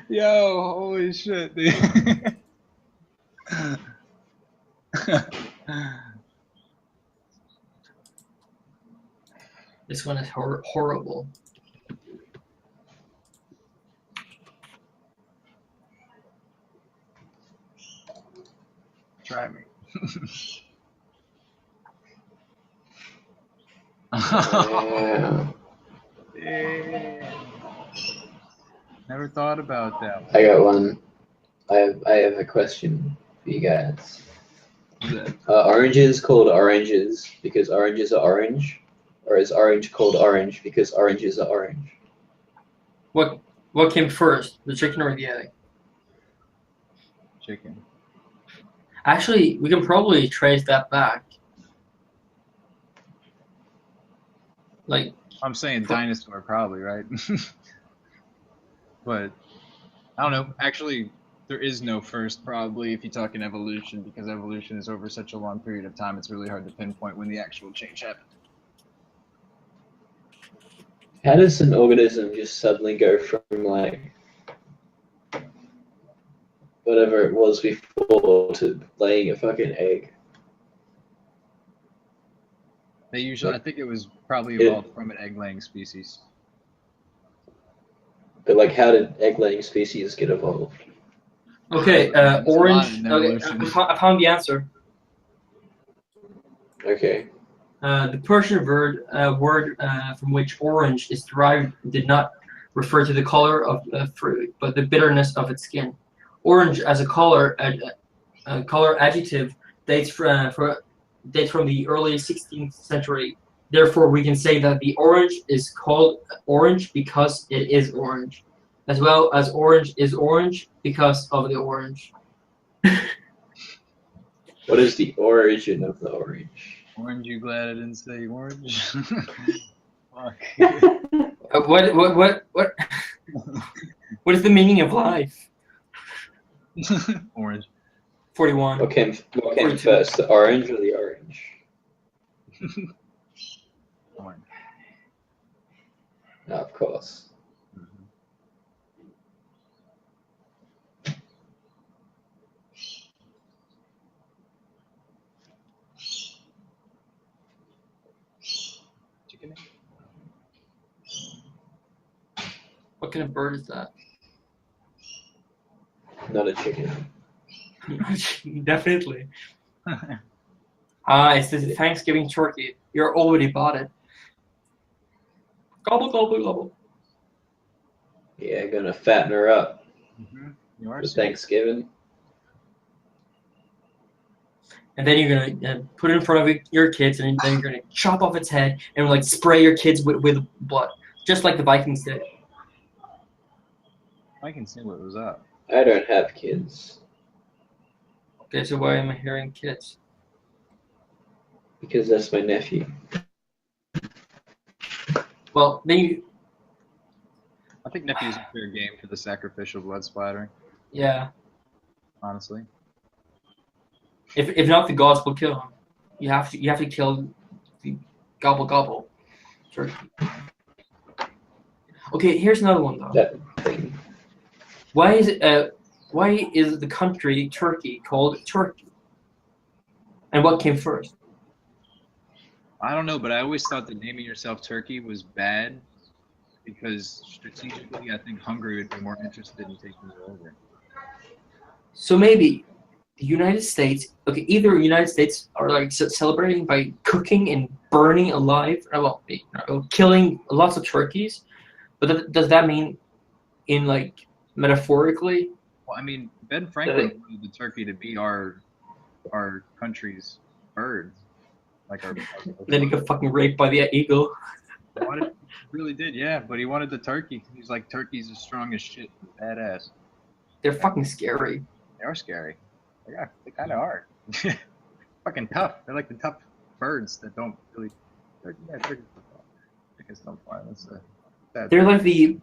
Yo, holy shit, dude. This one is horrible. Try me. Yeah. Never thought about that. I got one. I have a question for you guys. Oranges called oranges because oranges are orange, or is orange called orange because oranges are orange? What came first, the chicken or the egg? Chicken. Actually, we can probably trace that back. Like, I'm saying dinosaur, probably, right? But I don't know. Actually, there is no first, probably, if you talk in evolution, because evolution is over such a long period of time. It's really hard to pinpoint when the actual change happened. How does an organism just suddenly go from like whatever it was before to laying a fucking egg? They usually, I think it was probably evolved from an egg-laying species. But like, how did egg-laying species get evolved? okay, orange. Okay, evolution. I found the answer. Okay. The Persian word from which orange is derived did not refer to the color of fruit, but the bitterness of its skin. Orange as a color adjective dates from the early 16th century. Therefore, we can say that the orange is called orange because it is orange, as well as orange is orange because of the orange. What is the origin of the orange? Orange, you glad I didn't say orange? Fuck. What what is the meaning of life? Orange. 41. What came first, the orange or the orange? Orange. No, of course. Chicken. What kind of bird is that? Not a chicken. Definitely. It's the Thanksgiving turkey. You already bought it. Gobble, gobble, gobble. Yeah, gonna fatten her up You are for Thanksgiving. And then you're gonna put it in front of your kids, and then you're gonna chop off its head and like spray your kids with blood, just like the Vikings did. I can see what was up. I don't have kids. Okay, so why am I hearing kids? Because that's my nephew. Well, then you. I think nephew is a fair game for the sacrificial blood splattering. Yeah. Honestly. If not, the gods will kill him. You have to kill the gobble gobble turkey. Okay, here's another one though. That thing. Why is the country Turkey called Turkey? And what came first? I don't know, but I always thought that naming yourself Turkey was bad because strategically, I think Hungary would be more interested in taking it over. So maybe the United States. Okay, either the United States are like celebrating by cooking and burning alive, killing lots of turkeys. But does that mean, in like metaphorically? Well, I mean, Ben Franklin wanted the turkey to be our country's bird, like our. Then he got fucking raped by the eagle. He really did, yeah. But he wanted the turkey. He's like, turkeys are strong as shit, badass. They're fucking scary. They are scary. They kind of are. Fucking tough. They're like the tough birds that don't really. Turkeys don't fly. They're like the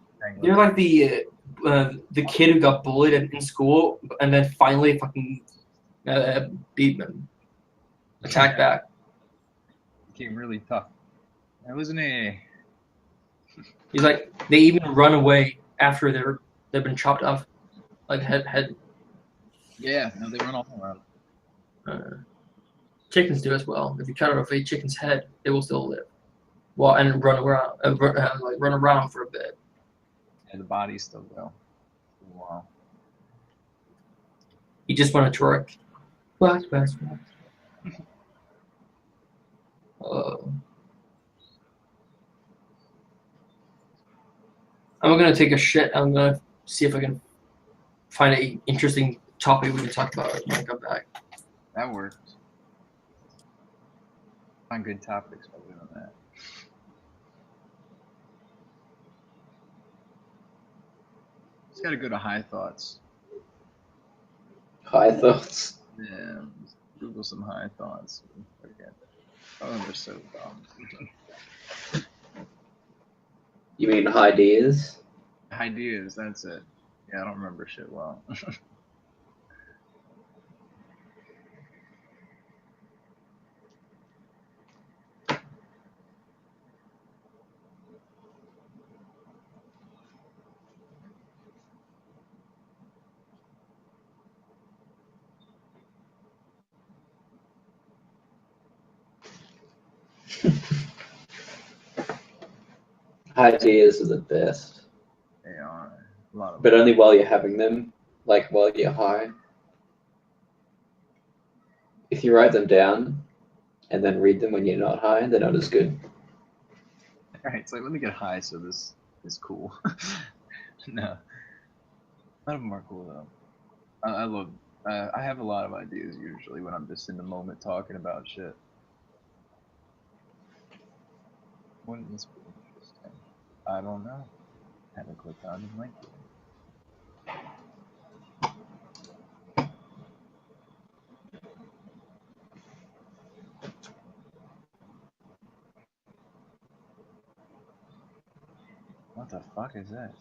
kid who got bullied in school and then finally fucking beat them. attack back. Became really tough. That wasn't a. He's like, they even run away after they've been chopped off, like head. Yeah, no, they run all around. Chickens do as well. If you cut off a chicken's head, they will still live. Well, and run around, run around for a bit. And the bodies still go. Wow. You just want to twerk. Wax. I'm gonna take a shit. I'm gonna see if I can find an interesting topic we can talk about when I come back. That works. Find good topics by doing that. Just gotta go to high thoughts. High thoughts. Yeah, Google some high thoughts. Forget. Oh, they're so dumb. You mean ideas? Ideas, that's it. Yeah, I don't remember shit well. Ideas are the best. They are. A lot of But only while you're having them, like while you're high. If you write them down and then read them when you're not high, they're not as good. Alright, it's like, let me get high so this is cool. No. None of them are cool, though. I love... I have a lot of ideas, usually, when I'm just in the moment talking about shit. Wouldn't this be interesting? I don't know. I haven't clicked on the link. What the fuck is that?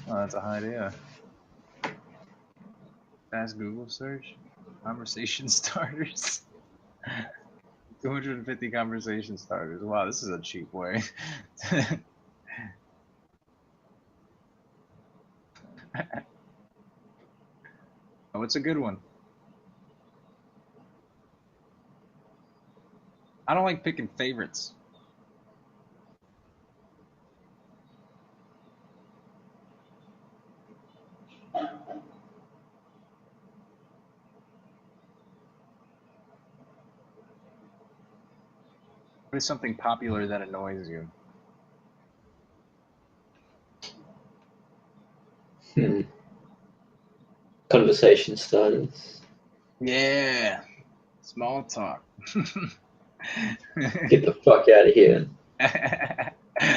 Oh, that's a high idea. Fast Google search. Conversation starters. 250 conversation starters. Wow, this is a cheap way. Oh, it's a good one. I don't like picking favorites. What is something popular that annoys you? Conversation starters. Yeah. Small talk. Get the fuck out of here.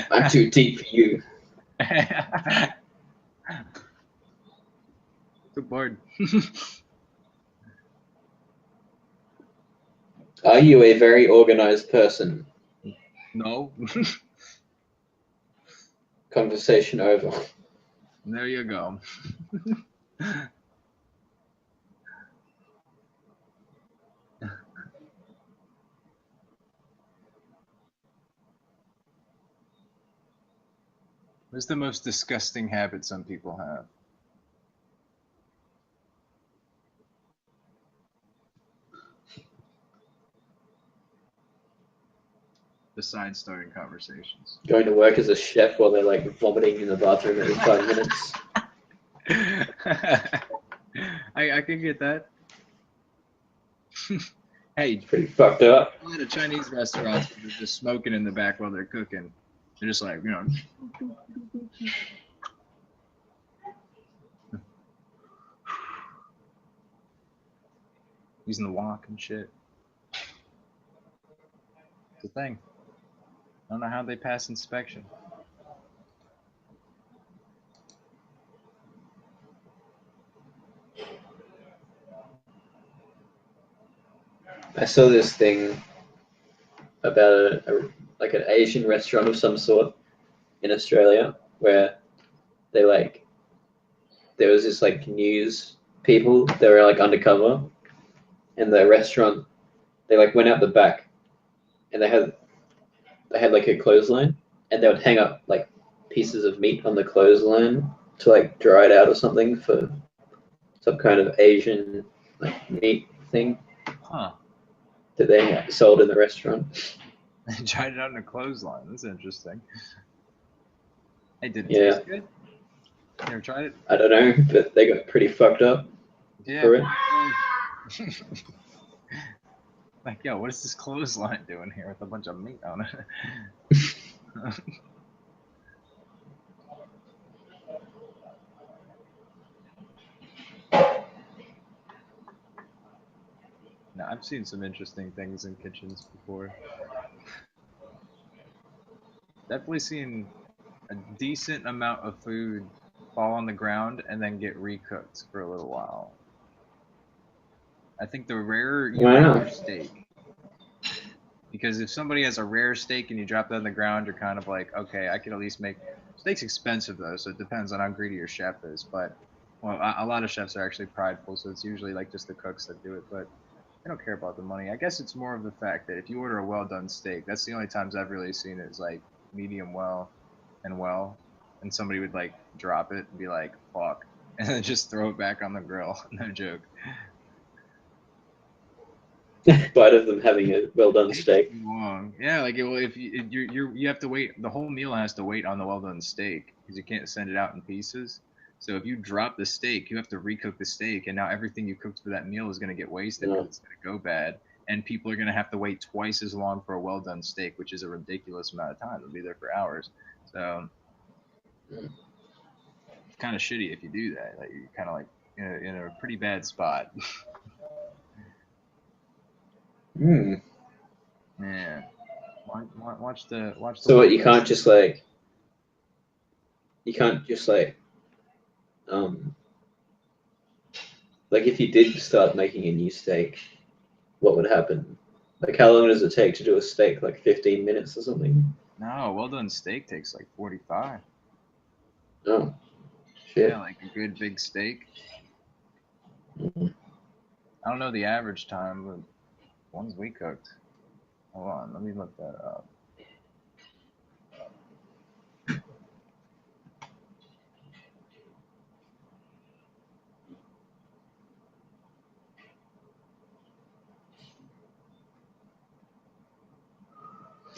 I'm too deep for you. Too bored. Are you a very organized person? No. Conversation over. There you go. What's the most disgusting habit some people have? Besides starting conversations. Going to work as a chef while they're like vomiting in the bathroom every 5 minutes. I can get that. Hey, Pretty fucked up. a lot of Chinese restaurants are just smoking in the back while they're cooking. They're just like, you know. Using the wok and shit. It's a thing. I don't know how they pass inspection. I saw this thing about like an Asian restaurant of some sort in Australia where they like there was this like news people that were like undercover and the restaurant, they like went out the back, and they had like a clothesline, and they would hang up like pieces of meat on the clothesline to like dry it out or something for some kind of Asian like meat thing Huh. that they sold in the restaurant. They tried it out in a clothesline. That's interesting. Hey, did it Yeah. taste good? You ever tried it? I don't know, but they got pretty fucked up for it. Like, yo, what is this clothesline doing here with a bunch of meat on it? No, I've seen some interesting things in kitchens before. Definitely seen a decent amount of food fall on the ground and then get recooked for a little while. I think the rarer you make your steak, because if somebody has a rare steak and you drop that on the ground, you're kind of like, okay, I could at least make steak's expensive though, so it depends on how greedy your chef is. But well, a lot of chefs are actually prideful, so it's usually like just the cooks that do it. But I don't care about the money. I guess it's more of the fact that if you order a well done steak, that's the only times I've really seen it is like medium well, and somebody would like drop it and be like, fuck, and then just throw it back on the grill. No joke. Bite of them having a well done steak. Long. Yeah, like well, if you have to wait, the whole meal has to wait on the well done steak because you can't send it out in pieces. So if you drop the steak, you have to recook the steak, and now everything you cooked for that meal is going to get wasted because it's going to go bad, and people are going to have to wait twice as long for a well done steak, which is a ridiculous amount of time. It'll be there for hours. So it's kind of shitty if you do that. Like you're kind of like in a pretty bad spot. Yeah. Watch the. So what? You can't just like like if you did start making a new steak, what would happen? Like how long does it take to do a steak? Like 15 minutes or something? No, well done steak takes like 45. Oh, shit. Yeah, like a good big steak. Mm-hmm. I don't know the average time, but ones we cooked. Hold on, let me look that up.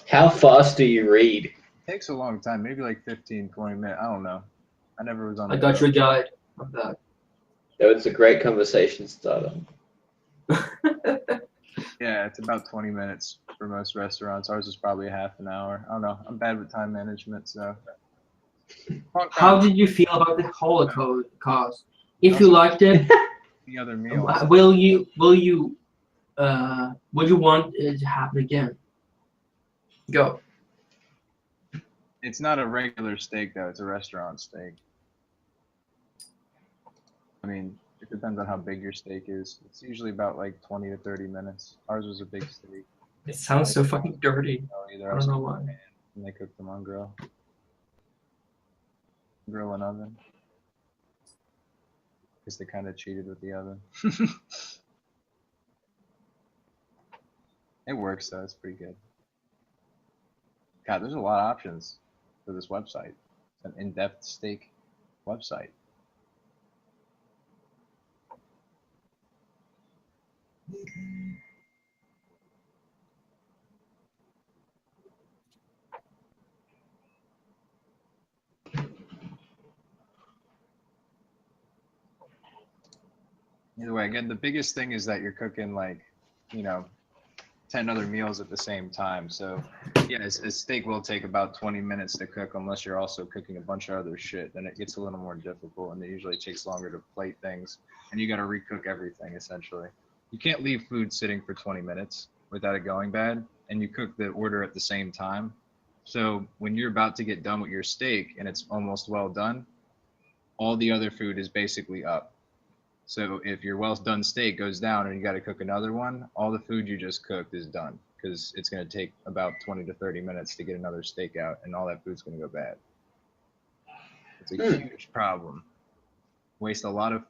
How fast do you read? It takes a long time, maybe like 15, 20 minutes. I don't know. I never was on. I got your guide of that. That was a great conversation starter. Yeah, it's about 20 minutes for most restaurants. Ours is probably a half an hour. I don't know. I'm bad with time management, so. How did you feel about the Holocaust? If you liked it, the other meals. Will you want it to happen again? Go. It's not a regular steak though. It's a restaurant steak. I mean, it depends on how big your steak is. It's usually about like 20 to 30 minutes. Ours was a big steak. It sounds so fucking dirty. I don't know why. And they cooked them on grill and oven. Because they kind of cheated with the oven. It works though. It's pretty good. God, there's a lot of options for this website. It's an in-depth steak website. Either way, again, the biggest thing is that you're cooking like, 10 other meals at the same time. So yeah, a steak will take about 20 minutes to cook unless you're also cooking a bunch of other shit. Then it gets a little more difficult, and it usually takes longer to plate things, and you got to recook everything essentially. You can't leave food sitting for 20 minutes without it going bad, and you cook the order at the same time. So when you're about to get done with your steak and it's almost well done, all the other food is basically up. So if your well done steak goes down and you got to cook another one, all the food you just cooked is done because it's going to take about 20 to 30 minutes to get another steak out, and all that food's going to go bad. It's a huge problem. Waste a lot of food.